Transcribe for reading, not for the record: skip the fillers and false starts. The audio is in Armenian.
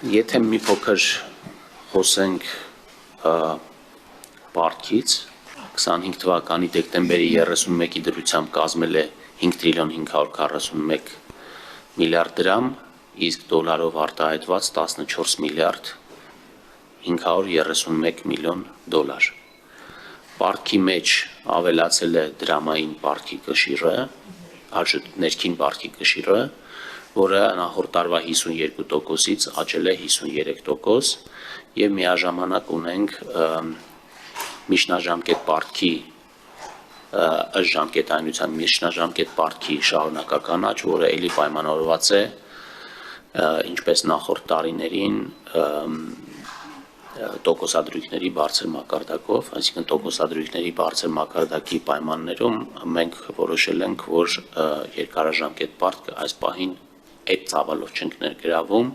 Եթե մի փոքր խոսենք պարտքից, 25 թվականի դեկտեմբերի 31-ի դրությամբ կազմել է 5 տրիլիոն 541 միլիարդ դրամ, իսկ դոլարով արտահայտված 14 միլիարդ 531 միլիոն դոլար։ Պարտքի մեջ ավելացել է դրամային պարտքի կշիռը, ներքին պարտքի կշիռը, որը նախորդ տարվա 52%-ից աճել է 53% եւ միաժամանակ ունենք միջնաժամկետ պարտքի ըստ ժամկետայնության միջնաժամկետ պարտքի շարունակական աճ, որը ելի պայմանավորված է ինչպես նախորդ տարիներին տոկոսադրույքների բարձր մակարդակով, այսինքն տոկոսադրույքների բարձր մակարդակի պայմաններում մենք որոշել ենք, որ երկարաժամկետ պարտքը այս պահին այդ ծավալով չենք ներգրավում,